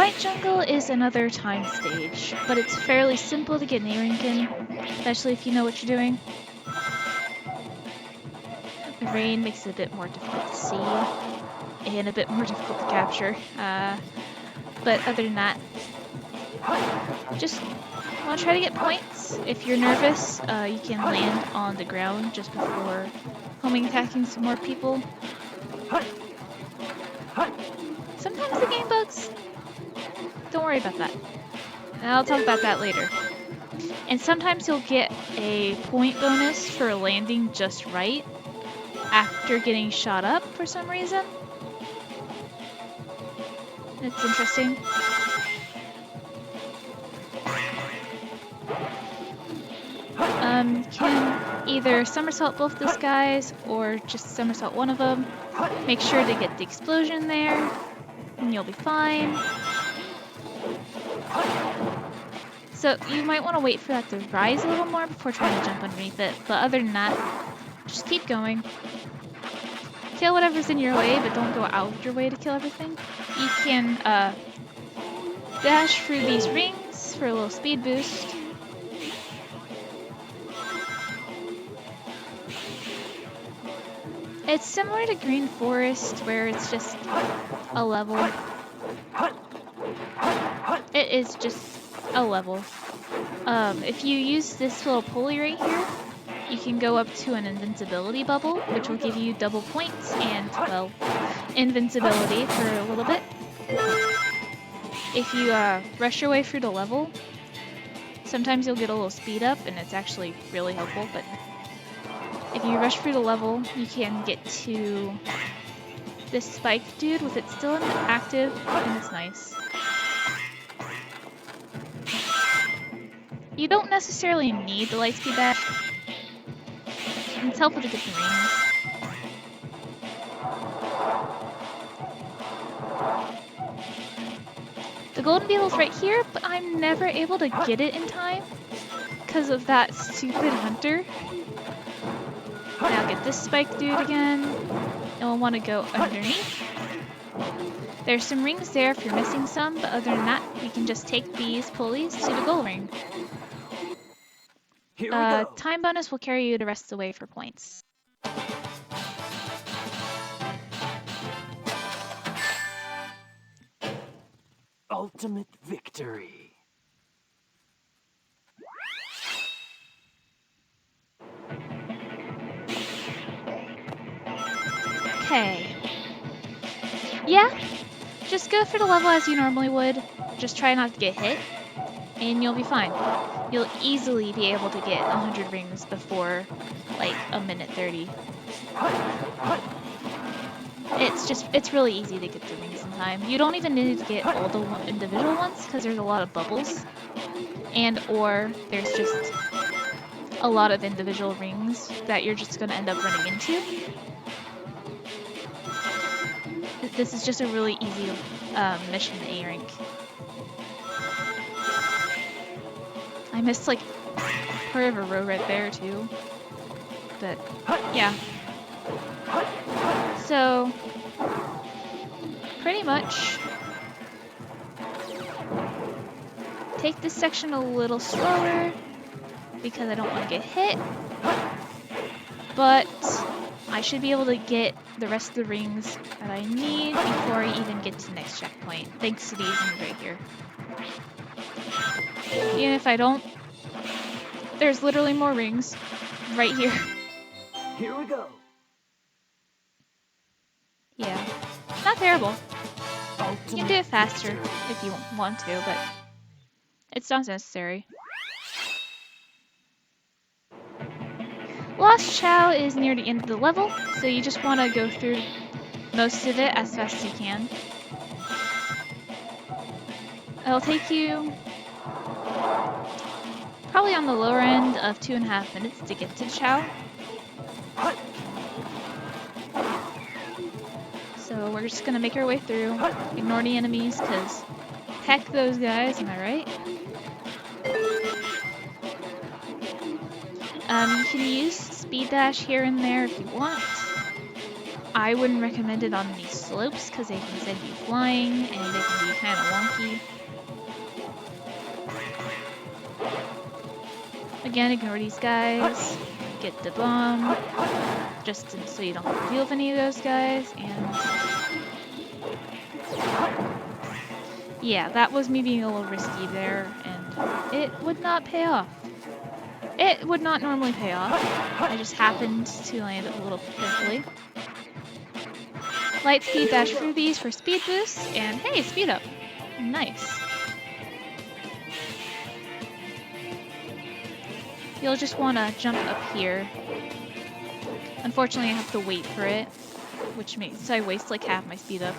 Night Jungle is another time stage, but it's fairly simple to get an A-rank in, especially if you know what you're doing. The rain makes it a bit more difficult to see, and a bit more difficult to capture. But other than that, just want to try to get points. If you're nervous, you can land on the ground just before homing attacking some more people. Sometimes the game bugs. Don't worry about that. And I'll talk about that later. And sometimes you'll get a point bonus for landing just right after getting shot up for some reason. It's interesting. You can either somersault both those guys or just somersault one of them. Make sure to get the explosion there, and you'll be fine. So you might want to wait for that to rise a little more before trying to jump underneath it, but other than that, just keep going. Kill whatever's in your way, but don't go out of your way to kill everything. You can dash through these rings for a little speed boost. It's similar to Green Forest, where it's just a level. It is just a level. If you use this little pulley right here, you can go up to an invincibility bubble, which will give you double points and, well, invincibility for a little bit. If you rush your way through the level, sometimes you'll get a little speed up, and it's actually really helpful, but if you rush through the level, you can get to this spike dude with it still active, and it's nice. You don't necessarily need the lightspeed dash. It's helpful to get the rings. The golden beetle's right here, but I'm never able to get it in time because of that stupid hunter. Now get this spike dude again, and we'll want to go underneath. There's some rings there if you're missing some, but other than that, we can just take these pulleys to the goal ring. Time bonus will carry you the rest of the way for points. Ultimate victory. Okay. Yeah, just go for the level as you normally would. Just try not to get hit, and you'll be fine. You'll easily be able to get 100 rings before, like, a minute 30. It's really easy to get the rings in time. You don't even need to get all the individual ones, because there's a lot of bubbles. Or there's just a lot of individual rings that you're just going to end up running into. This is just a really easy mission to A rank. I missed like part of a row right there too. But yeah. So pretty much take this section a little slower because I don't want to get hit. But I should be able to get the rest of the rings that I need before I even get to the next checkpoint, thanks to these rings right here. Even if I don't, there's literally more rings right here. Here we go. Yeah, not terrible. You can do it faster if you want to, but it's not necessary. Lost Chow is near the end of the level, so you just want to go through most of it as fast as you can. It'll take you probably on the lower end of 2.5 minutes to get to Chow. So we're just gonna make our way through, ignore the enemies, because heck those guys, am I right? You can use speed dash here and there if you want. I wouldn't recommend it on these slopes because they can send you flying and they can be kind of wonky. Again, ignore these guys. Get the bomb, just so you don't have to deal with any of those guys. And yeah, that was me being a little risky there, and it would not pay off. It would not normally pay off. I just happened to land it a little carefully. Light speed dash through these for speed boosts, and hey, speed up. Nice. You'll just want to jump up here. Unfortunately, I have to wait for it, which means I waste like half my speed up.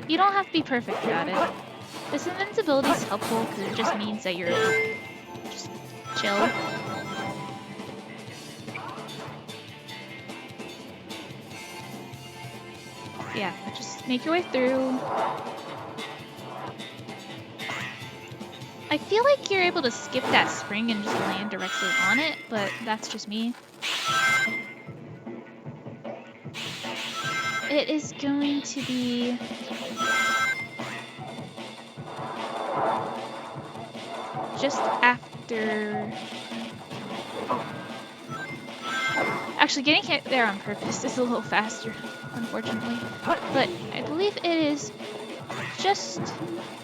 You don't have to be perfect at it. This invincibility is helpful because it just means that you're just chill. Yeah, just make your way through. I feel like you're able to skip that spring and just land directly on it, but that's just me. It is going to be just after... Actually, getting hit there on purpose is a little faster, unfortunately. But I believe it is just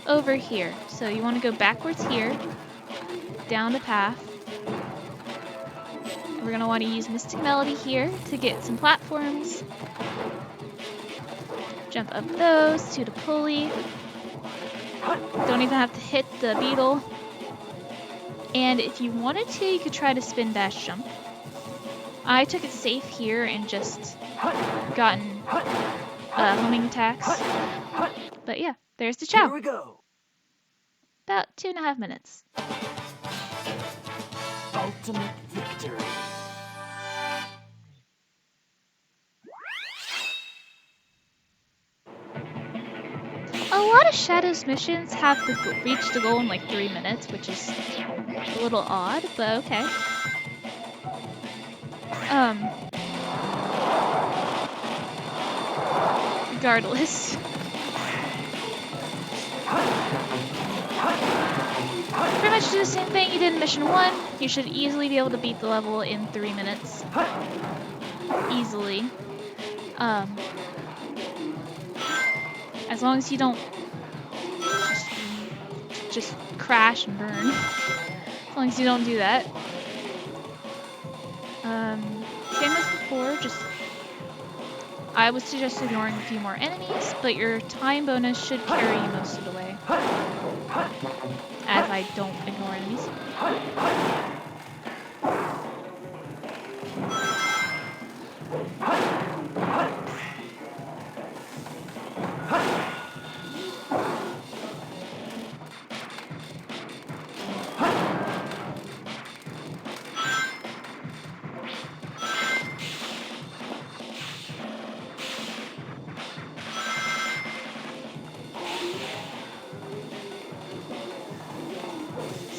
over here. So you want to go backwards here, down the path. And we're going to want to use Mystic Melody here to get some platforms. Jump up those to the pulley. Don't even have to hit the beetle. And if you wanted to, you could try to spin dash jump. I took it safe here and just gotten homing attacks. But yeah, there's the chow. Here we go. About 2.5 minutes. Ultimate victory. A lot of Shadow's missions have to reach the goal in like 3 minutes, which is a little odd, but okay. Regardless. Pretty much do the same thing you did in Mission 1. You should easily be able to beat the level in 3 minutes. Easily. As long as you don't just crash and burn. As long as you don't do that. Same as before, just I would suggest ignoring a few more enemies, but your time bonus should carry you most of the way. As I don't ignore enemies.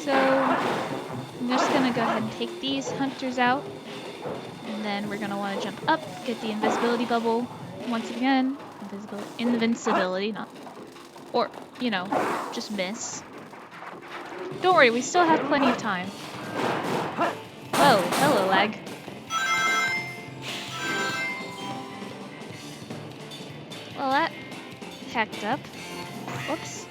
So I'm just gonna go ahead and take these hunters out, and then we're gonna want to jump up, get the invisibility bubble once again. Invincibility, not, or you know, just miss. Don't worry, we still have plenty of time. Oh, hello, lag. Well, that hacked up. Whoops.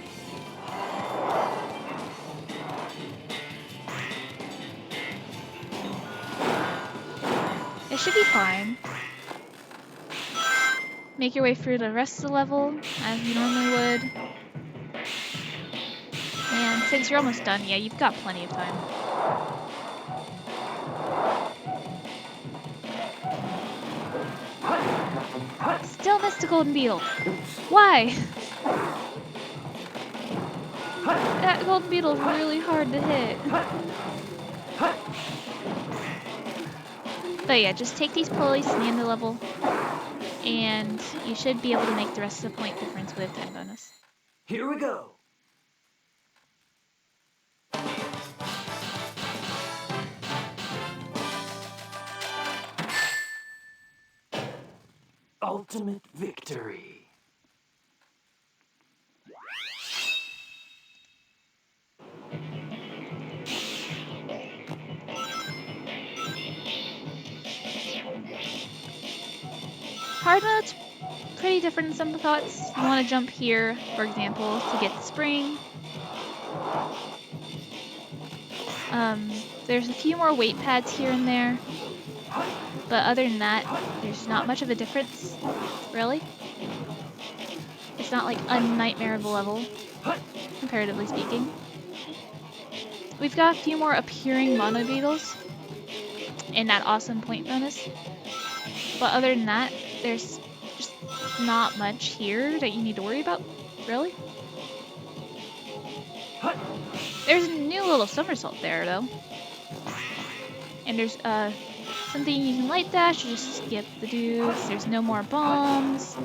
It should be fine. Make your way through the rest of the level as you normally would. And since you're almost done, yeah, you've got plenty of time. Still missed a golden beetle. Why? That golden beetle's really hard to hit. But yeah, just take these pulleys to the end of the level, and you should be able to make the rest of the point difference with time bonus. Here we go. Ultimate victory. Hard mode's pretty different than some thoughts. You want to jump here, for example, to get the spring. There's a few more weight pads here and there, but other than that, there's not much of a difference, really. It's not like a nightmare of a level, comparatively speaking. We've got a few more appearing mono beetles and that awesome point bonus, but other than that, there's just not much here that you need to worry about, really. There's a new little somersault there, though. And there's something you can light dash, you just skip the dudes. There's no more bombs.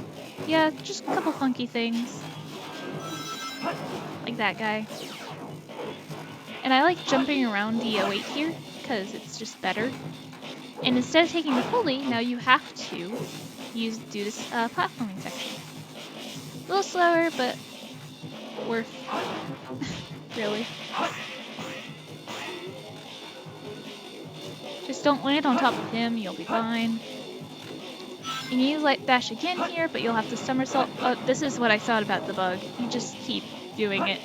Yeah, just a couple funky things. Like that guy. And I like jumping around the weight here, because it's just better. And instead of taking the pulley, now you have to do this platforming section. A little slower, but worth really. Just don't land on top of him, you'll be fine. You can use light dash again here, but you'll have to somersault. This is what I thought about the bug. You just keep doing it.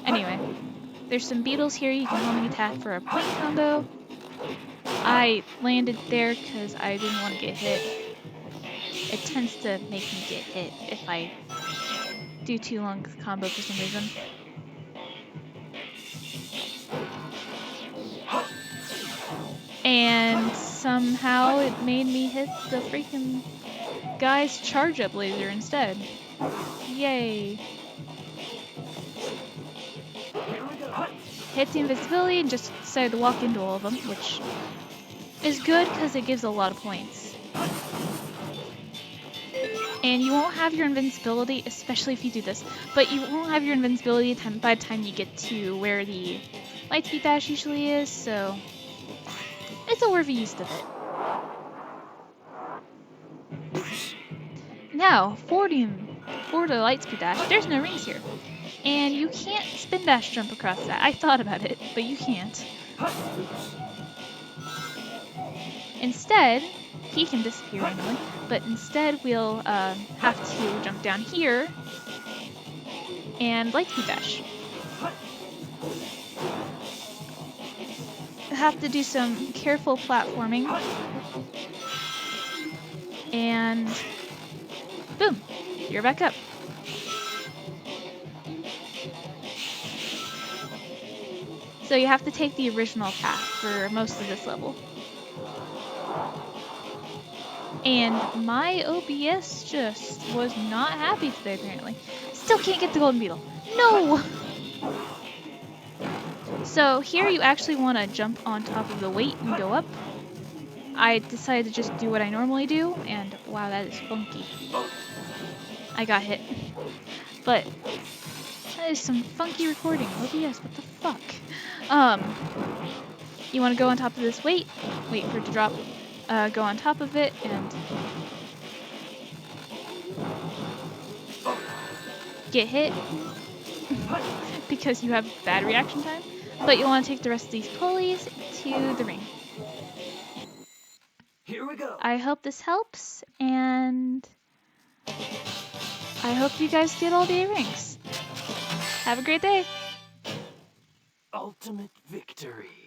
Anyway, there's some beetles here you can homing attack for a point combo. I landed there because I didn't want to get hit. It tends to make me get hit if I do too long a combo for some reason. And somehow it made me hit the freaking guy's charge up laser instead. Yay. Hit the invisibility and just decided to walk into all of them, which is good because it gives a lot of points. And you won't have your invincibility, especially if you do this, but you won't have your invincibility by the time you get to where the lightspeed dash usually is, so it's a worthy use of it. Now, for the lightspeed dash, there's no rings here. And you can't spin dash jump across that. I thought about it, but you can't. Instead, he can disappear anyway, but instead we'll have to jump down here and lightspeed dash. Have to do some careful platforming. And boom, you're back up. So you have to take the original path for most of this level. And my OBS just was not happy today, apparently. Still can't get the golden beetle. No! So here you actually want to jump on top of the weight and go up. I decided to just do what I normally do, and wow, that is funky. I got hit. But that is some funky recording. OBS, what the fuck? You want to go on top of this weight, wait for it to drop, go on top of it, and get hit because you have bad reaction time. But you'll want to take the rest of these pulleys to the ring. Here we go. I hope this helps, and I hope you guys get all the rings. Have a great day. Ultimate victory.